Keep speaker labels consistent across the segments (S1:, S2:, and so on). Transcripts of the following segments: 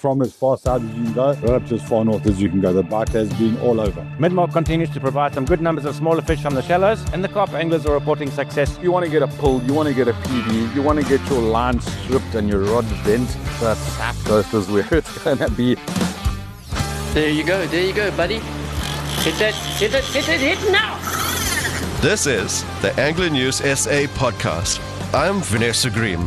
S1: From as far south as you can go, right up to as far north as you can go. The bite has been all over.
S2: Mid-Mark continues to provide some good numbers of smaller fish from the shallows, and the carp anglers are reporting success.
S3: You want to get a pull, you want to get a PD, you want to get your line stripped and your rod bent. The South Coast is where it's going to be.
S4: There you go, buddy. Hit it now!
S5: This is the Angler News SA podcast. I'm Vanessa Green.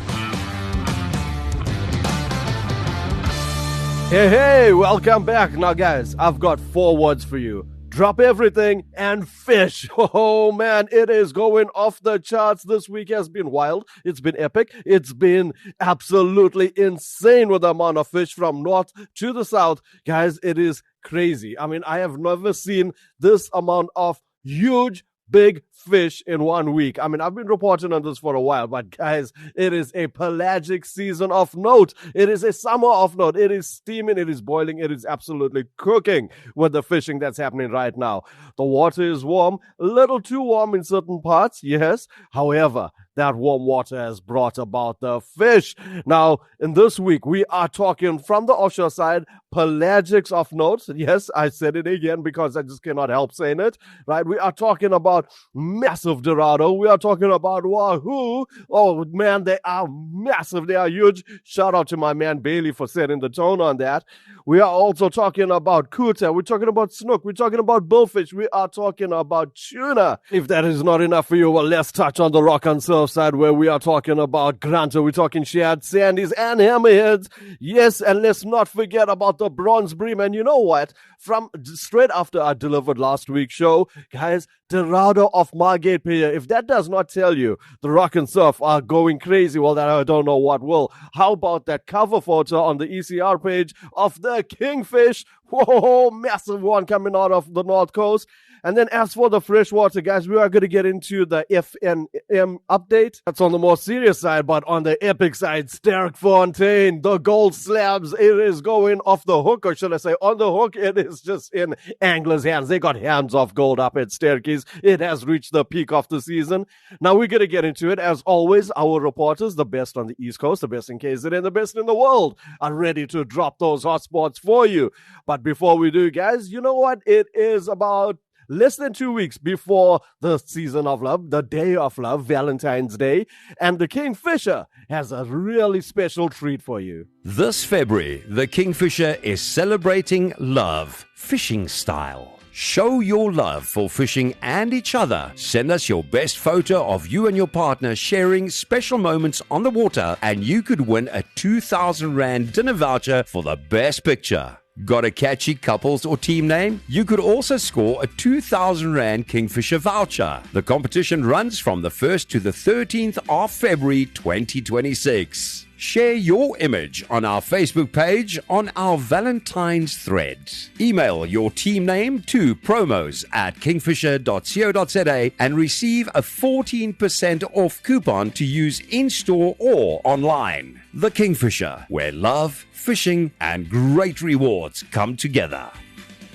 S6: Hey, welcome back. Now, guys, I've got 4 words for you. Drop everything and fish. Oh, man, it is going off the charts. This week has been wild. It's been epic. It's been absolutely insane with the amount of fish from north to the south. Guys, it is crazy. I mean, I have never seen this amount of huge big fish in 1 week. I mean, I've been reporting on this for a while, but guys, it is a pelagic season of note. It is a summer of note. It is steaming. It is boiling. It is absolutely cooking with the fishing that's happening right now. The water is warm, a little too warm in certain parts, yes. However, that warm water has brought about the fish. Now, in this week, we are talking from the offshore side, pelagics of note. Yes, I said it again because I just cannot help saying it, right? We are talking about massive Dorado. We are talking about Wahoo. Oh, man, they are massive. They are huge. Shout out to my man Bailey for setting the tone on that. We are also talking about Couta. We're talking about Snook. We're talking about bullfish. We are talking about tuna. If that is not enough for you, well, let's touch on the rock and surf side where we are talking about grunter. We're talking shad, sandies, and hammerheads. Yes, and let's not forget about the bronze bream. And you know what? From straight after I delivered last week's show, guys, Dorado of Margate Pier. If that does not tell you the rock and surf are going crazy, well, then I don't know what will. How about that cover photo on the ECR page of the kingfish? Whoa, massive one coming out of the North Coast. And then as for the freshwater, guys, we are going to get into the FNM update. That's on the more serious side, but on the epic side, Sterkfontein, the gold slabs, it is going off the hook, or should I say on the hook. It is just in anglers' hands. They got hands off gold up at Sterkies. It has reached the peak of the season. Now we're going to get into it. As always, our reporters, the best on the East Coast, the best in KZN, the best in the world, are ready to drop those hotspots for you. But before we do, guys, you know what? It is about less than 2 weeks before the season of love, the day of love, Valentine's Day, and the Kingfisher has a really special treat for you.
S7: This February, the Kingfisher is celebrating love, fishing style. Show your love for fishing and each other. Send us your best photo of you and your partner sharing special moments on the water, and you could win a 2,000 Rand dinner voucher for the best picture. Got a catchy couples or team name? You could also score a 2,000 Rand Kingfisher voucher. The competition runs from the 1st to the 13th of February 2026. Share your image on our Facebook page on our Valentine's thread. Email your team name to promos@kingfisher.co.za and receive a 14% off coupon to use in-store or online. The Kingfisher, where love, fishing, and great rewards come together.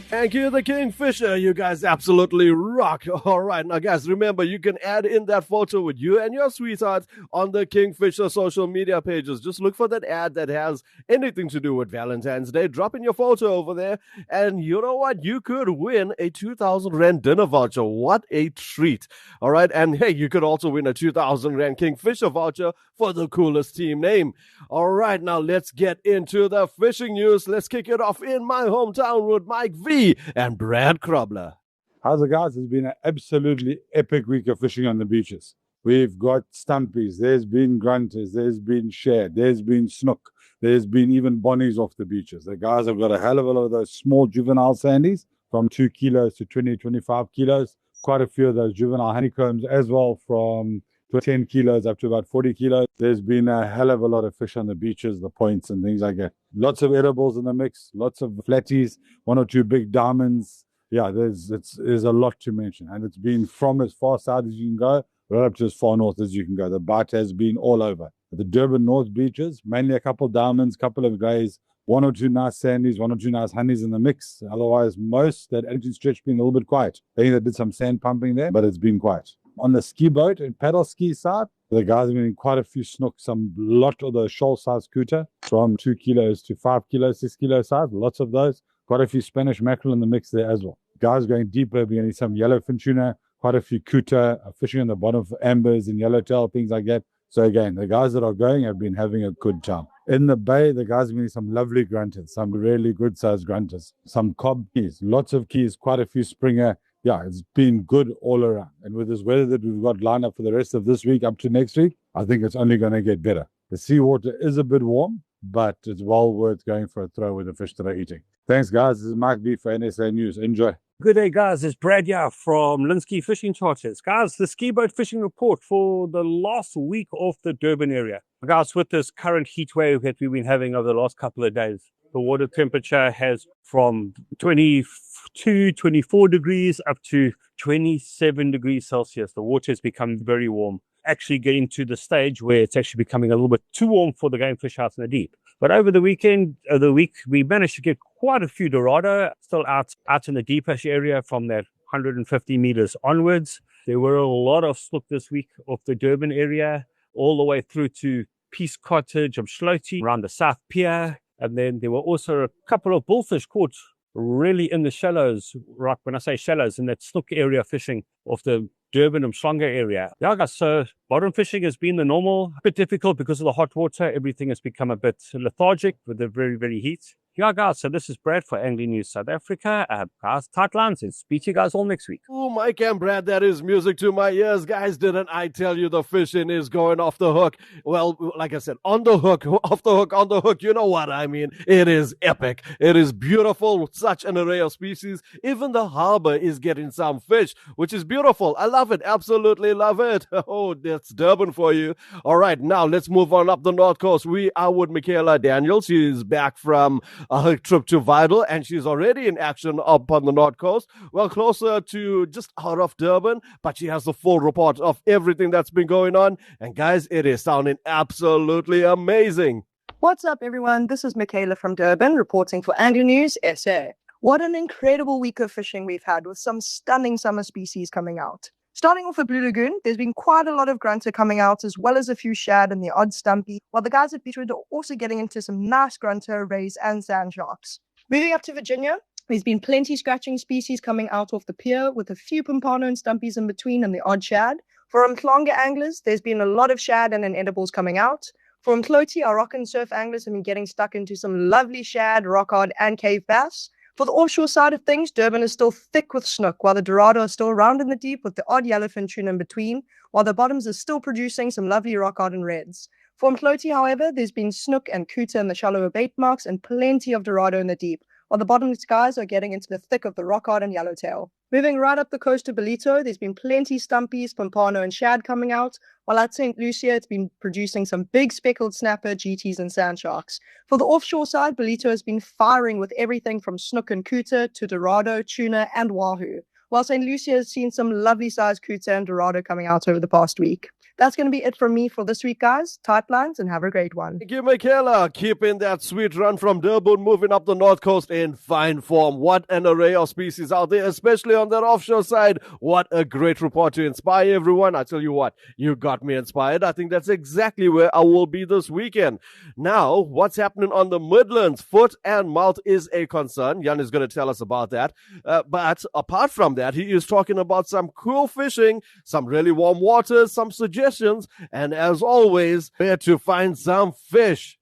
S6: Thank you, the Kingfisher. You guys absolutely rock. All right. Now, guys, remember, you can add in that photo with you and your sweetheart on the Kingfisher social media pages. Just look for that ad that has anything to do with Valentine's Day. Drop in your photo over there. And you know what? You could win a 2,000 Rand dinner voucher. What a treat. All right. And hey, you could also win a 2,000 Rand Kingfisher voucher for the coolest team name. All right. Now, let's get into the fishing news. Let's kick it off in my hometown with Mike V and Brad Krobler.
S1: How's it, guys? It's been an absolutely epic week of fishing on the beaches. We've got stumpies, there's been grunters, there's been shad, there's been snook, there's been even bonnies off the beaches. The guys have got a hell of a lot of those small juvenile sandies from 2 kilos to 20, 25 kilos. Quite a few of those juvenile honeycombs as well from 10 kilos up to about 40 kilos. There's been a hell of a lot of fish on the beaches, the points and things like that. Lots of edibles in the mix, lots of flatties, 1 or 2 big diamonds. Yeah, there's a lot to mention. And it's been from as far south as you can go, right up to as far north as you can go. The bite has been all over. The Durban North beaches, mainly a couple of diamonds, couple of greys, 1 or 2 nice sandies, 1 or 2 nice honeys in the mix. Otherwise, most that attitude stretch been a little bit quiet. I think they did some sand pumping there, but it's been quiet. On the ski boat and paddle ski side, the guys are getting quite a few snook, some lot of the shoal-sized couta from 2 kilos to 5 kilos, 6 kilo size, lots of those. Quite a few Spanish mackerel in the mix there as well. Guys going deeper, we're getting some yellowfin tuna, quite a few couta, fishing on the bottom of ambers and yellowtail, things like that. So again, the guys that are going have been having a good time. In the bay, the guys are getting some lovely grunters, some really good sized grunters, some cob keys, lots of keys, quite a few springer. Yeah, it's been good all around. And with this weather that we've got lined up for the rest of this week up to next week, I think it's only going to get better. The seawater is a bit warm, but it's well worth going for a throw with the fish that are eating. Thanks, guys. This is Mike B for NSA News. Enjoy.
S8: Good day, guys. It's Brad here from Linsky Fishing Charters. Guys, the ski boat fishing report for the last week of the Durban area. Guys, with this current heat wave that we've been having over the last couple of days, the water temperature has from 22, 24 degrees up to 27 degrees Celsius. The water has become very warm, actually getting to the stage where it's actually becoming a little bit too warm for the game fish out in the deep. But over the weekend, we managed to get quite a few Dorado still out in the deepish area from that 150 meters onwards. There were a lot of snook this week off the Durban area, all the way through to Peace Cottage of Schlote, around the South Pier. And then there were also a couple of bullfish caught really in the shallows, right? When I say shallows, in that snook area fishing off the Durban and Mhlanga area. Yeah, guys, so bottom fishing has been the normal, a bit difficult because of the hot water. Everything has become a bit lethargic with the very, very heat. Yeah, guys, so this is Brad for Angling News South Africa. Guys, tight lines, and speak to you guys all next week.
S6: Oh, Mike and Brad, that is music to my ears. Guys, didn't I tell you the fishing is going off the hook? Well, like I said, on the hook, off the hook, on the hook. You know what I mean? It is epic. It is beautiful. Such an array of species. Even the harbor is getting some fish, which is beautiful. I love it. Absolutely love it. Oh, that's Durban for you. All right, now let's move on up the North Coast. We are with Michaela Daniel. She's back from her trip to Vidal, and she's already in action up on the North Coast. Well, closer to just out of Durban, but she has the full report of everything that's been going on. And guys, it is sounding absolutely amazing.
S9: What's up, everyone? This is Michaela from Durban, reporting for Angling News SA. What an incredible week of fishing we've had, with some stunning summer species coming out. Starting off at Blue Lagoon, there's been quite a lot of grunter coming out, as well as a few shad and the odd stumpy, while the guys at Beachwood are also getting into some nice grunter, rays, and sand sharks. Moving up to Virginia, there's been plenty scratching species coming out off the pier, with a few pompano and stumpies in between and the odd shad. For Mhlanga anglers, there's been a lot of shad and inedibles coming out. For Mtlote, our rock and surf anglers have been getting stuck into some lovely shad, rockcod, and cave bass. For the offshore side of things, Durban is still thick with snook, while the Dorado is still around in the deep with the odd yellowfin tuna in between, while the bottoms are still producing some lovely rockcod and reds. For Mtlote, however, there's been Snook and Couta in the shallower bait marks and plenty of Dorado in the deep, while the bottom guys are getting into the thick of the rockcod and yellowtail. Moving right up the coast to Belito, there's been plenty stumpies, pompano, and shad coming out, while at St. Lucia, it's been producing some big speckled snapper, GTs, and sand sharks. For the offshore side, Belito has been firing with everything from Snook and Couta to Dorado, tuna, and wahoo, while St. Lucia has seen some lovely sized Couta and Dorado coming out over the past week. That's going to be it from me for this week, guys. Tight lines, and have a great one.
S6: Thank you, Michaela. Keeping that sweet run from Durban, moving up the North Coast in fine form. What an array of species out there, especially on that offshore side. What a great report to inspire everyone. I tell you what, you got me inspired. I think that's exactly where I will be this weekend. Now, what's happening on the Midlands? Foot and mouth is a concern. Jan is going to tell us about that. But apart from that, he is talking about some cool fishing, some really warm waters, some suggestions, and as always, where to find some fish.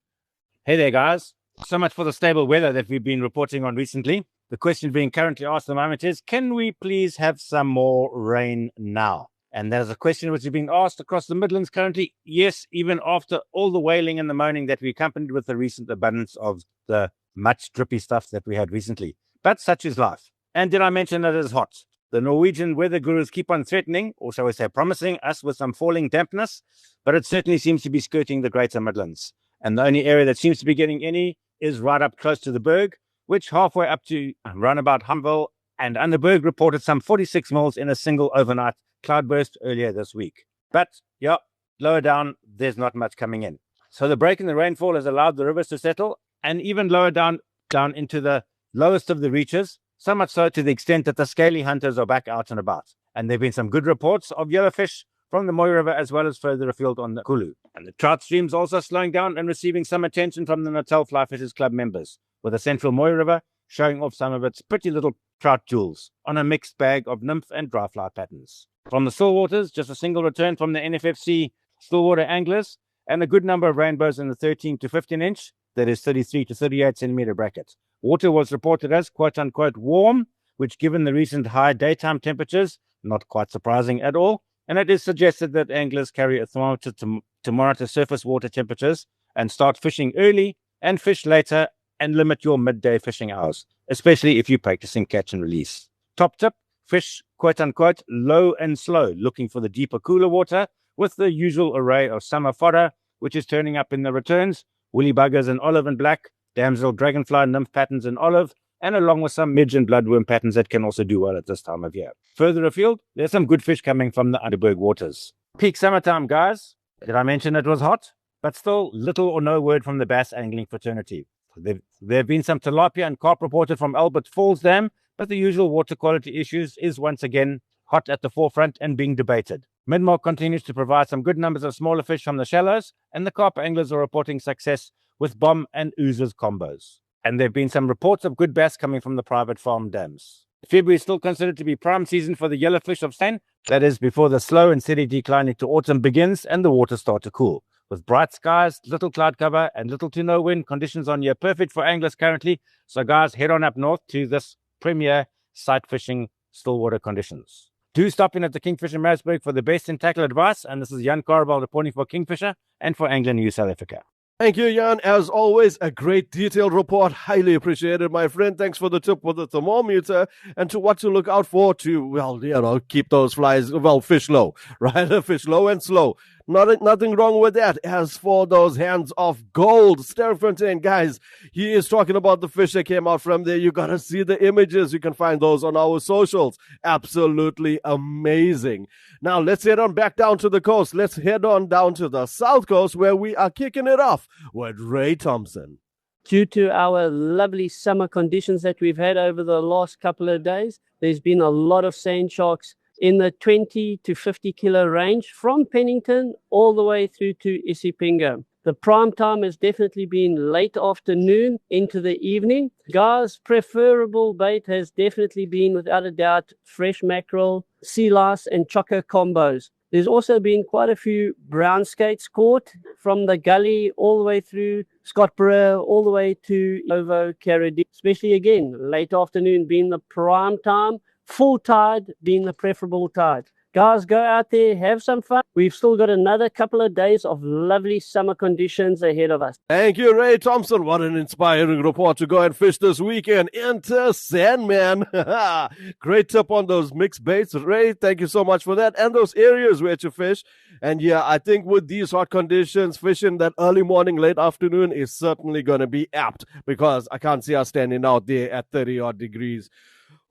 S2: Hey there, guys. So much for the stable weather that we've been reporting on recently. The question being currently asked at the moment is, can we please have some more rain now? And that is a question which is being asked across the Midlands currently. Yes, even after all the wailing and the moaning that we accompanied with the recent abundance of the much drippy stuff that we had recently. But such is life. And did I mention that it is hot? The Norwegian weather gurus keep on threatening, or shall we say promising, us with some falling dampness, but it certainly seems to be skirting the Greater Midlands. And the only area that seems to be getting any is right up close to the Berg, which halfway up to roundabout Humville and Underberg reported some 46 mils in a single overnight cloudburst earlier this week. But, yeah, lower down, there's not much coming in. So the break in the rainfall has allowed the rivers to settle, and even lower down into the lowest of the reaches, so much so to the extent that the scaly hunters are back out and about. And there have been some good reports of yellowfish from the Moy River as well as further afield on the Kulu. And the trout streams also slowing down and receiving some attention from the Natal Fly Fishers Club members, with the central Moy River showing off some of its pretty little trout jewels on a mixed bag of nymph and dry fly patterns. From the still waters, just a single return from the NFFC stillwater anglers and a good number of rainbows in the 13 to 15 inch, that is 33 to 38 centimeter bracket. Water was reported as quote-unquote warm, which given the recent high daytime temperatures, not quite surprising at all, and it is suggested that anglers carry a thermometer to monitor surface water temperatures and start fishing early and fish later and limit your midday fishing hours, especially if you're practicing catch and release. Top tip, fish quote-unquote low and slow, looking for the deeper, cooler water with the usual array of summer fodder, which is turning up in the returns, woolly buggers in olive and black, damsel dragonfly nymph patterns in olive, and along with some midge and bloodworm patterns that can also do well at this time of year. Further afield, there's some good fish coming from the Underberg waters. Peak summertime, guys. Did I mention it was hot? But still, little or no word from the bass angling fraternity. There have been some tilapia and carp reported from Albert Falls Dam, but the usual water quality issues is once again hot at the forefront and being debated. Midmark continues to provide some good numbers of smaller fish from the shallows, and the carp anglers are reporting success with bomb and oozes combos. And there have been some reports of good bass coming from the private farm dams. February is still considered to be prime season for the yellowfish of Stan. That is before the slow and steady decline into autumn begins and the waters start to cool. With bright skies, little cloud cover, and little to no wind, conditions on here perfect for anglers currently. So guys, head on up north to this premier sight fishing stillwater conditions. Do stop in at the Kingfisher Maritzburg for the best in tackle advice. And this is Jan Carbal reporting for Kingfisher and for Angler News South Africa.
S6: Thank you, Jan. As always, a great detailed report. Highly appreciated, my friend. Thanks for the tip with the thermometer and to what to look out for to, keep those flies, fish low, right? Fish low and slow. Nothing wrong with that. As for those hands of gold, Sterfontein, guys, he is talking about the fish that came out from there. You got to see the images. You can find those on our socials. Absolutely amazing. Now, let's head on back down to the coast. Let's head on down to the south coast where we are kicking it off with Ray Thompson.
S4: Due to our lovely summer conditions that we've had over the last couple of days, there's been a lot of sand sharks in the 20 to 50 kilo range from Pennington all the way through to Isipingo. The prime time has definitely been late afternoon into the evening. Guys, preferable bait has definitely been, without a doubt, fresh mackerel, sea lice and choco combos. There's also been quite a few brown skates caught from the gully all the way through Scottborough, all the way to Ovo Carradine, especially again, late afternoon being the prime time. Full tide being the preferable tide. Guys, go out there, have some fun. We've still got another couple of days of lovely summer conditions ahead of us.
S6: Thank you, Ray Thompson. What an inspiring report to go and fish this weekend. Enter Sandman. Great tip on those mixed baits. Ray, thank you so much for that. And those areas where to fish. And yeah, I think with these hot conditions, fishing that early morning, late afternoon is certainly going to be apt because I can't see us standing out there at 30-odd degrees.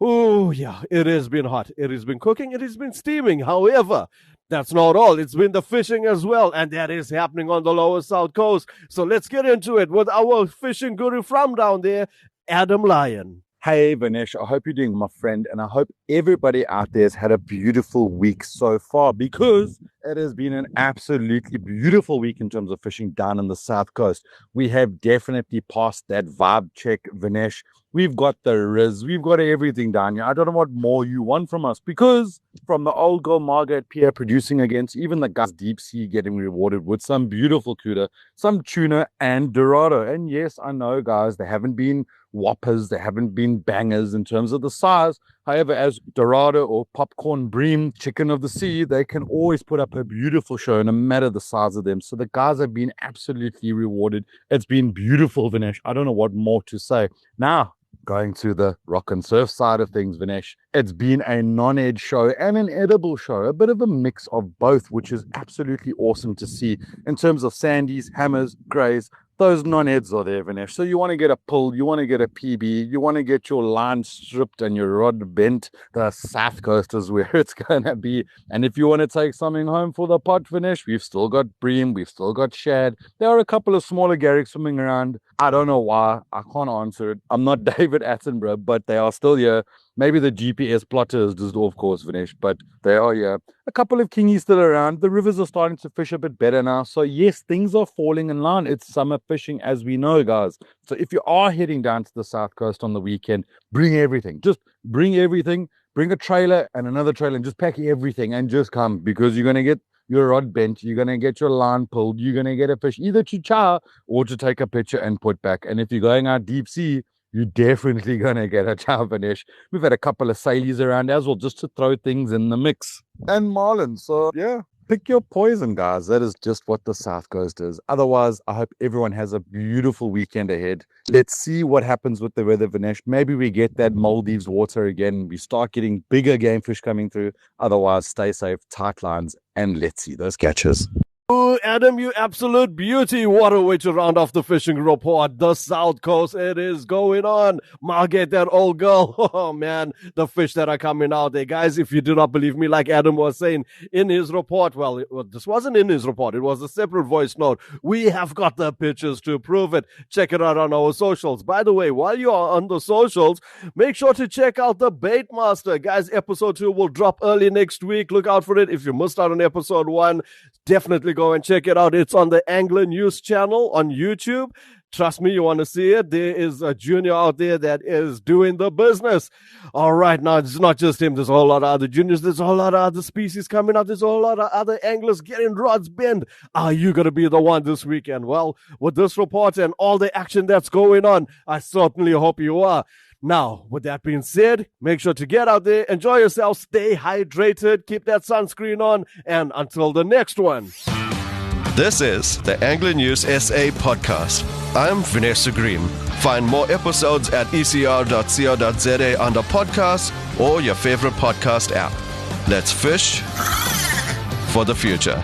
S6: Oh, yeah, it has been hot. It has been cooking. It has been steaming. However, that's not all. It's been the fishing as well, and that is happening on the lower south coast. So let's get into it with our fishing guru from down there, Adam Lyon.
S3: Hey, Vinesh, I hope you're doing, my friend, and I hope everybody out there has had a beautiful week so far because it has been an absolutely beautiful week in terms of fishing down on the south coast. We have definitely passed that vibe check, Vinesh. We've got the Riz, we've got everything down here. I don't know what more you want from us because from the old girl Margaret Pierre producing against even the guys deep sea getting rewarded with some beautiful Couta, some tuna and Dorado. And yes, I know, guys, they haven't been whoppers, they haven't been bangers in terms of the size. However, as Dorado or popcorn bream, chicken of the sea, they can always put up a beautiful show no matter the size of them. So the guys have been absolutely rewarded. It's been beautiful, Vinesh. I don't know what more to say. Now, going to the rock and surf side of things, Vinesh, it's been a non-ed show and an edible show, a bit of a mix of both, which is absolutely awesome to see in terms of sandies, hammers, grays, those non-heads are there, Vinesh. So you want to get a pull, you want to get a PB, you want to get your line stripped and your rod bent. The South Coast is where it's going to be. And if you want to take something home for the pot, Vinesh, we've still got bream, we've still got shad. There are a couple of smaller garrick swimming around. I don't know why. I can't answer it. I'm not David Attenborough, but they are still here. Maybe the GPS plotter is just off course, Vinesh, but they are here. A couple of kingies still around. The rivers are starting to fish a bit better now. So yes, things are falling in line. It's summer fishing, as we know, guys. So if you are heading down to the South Coast on the weekend, bring everything. Just bring everything. Bring a trailer and another trailer and just pack everything and just come, because you're going to get your rod bent, you're going to get your line pulled, you're going to get a fish either to chow or to take a picture and put back. And if you're going out deep sea, you're definitely going to get a chow, Vinesh. We've had a couple of sailies around as well, just to throw things in the mix. And marlin. So yeah, pick your poison, guys. That is just what the South Coast is. Otherwise, I hope everyone has a beautiful weekend ahead. Let's see what happens with the weather, Vinesh. Maybe we get that Maldives water again. We start getting bigger game fish coming through. Otherwise, stay safe, tight lines, and let's see those catches.
S6: Oh, Adam, you absolute beauty. What a way to round off the fishing report. The South Coast, it is going on. Margaret, that old girl. Oh, man, the fish that are coming out there. Guys, if you do not believe me, like Adam was saying in his report, well, this wasn't in his report. It was a separate voice note. We have got the pictures to prove it. Check it out on our socials. By the way, while you are on the socials, make sure to check out the Bait Master. Guys, episode 2 will drop early next week. Look out for it. If you missed out on episode 1, definitely go and check it out. It's on the Angler News channel on YouTube. Trust me, you want to see it. There is a junior out there that is doing the business. All right, now it's not just him. There's a whole lot of other juniors. There's a whole lot of other species coming up. There's a whole lot of other anglers getting rods bent. Are you going to be the one this weekend? Well, with this report and all the action that's going on, I certainly hope you are. Now, with that being said, make sure to get out there, enjoy yourself, stay hydrated, keep that sunscreen on, and until the next one.
S5: This is the Angler News SA podcast. I'm Vanessa Green. Find more episodes at ecr.co.za under podcasts or your favorite podcast app. Let's fish for the future.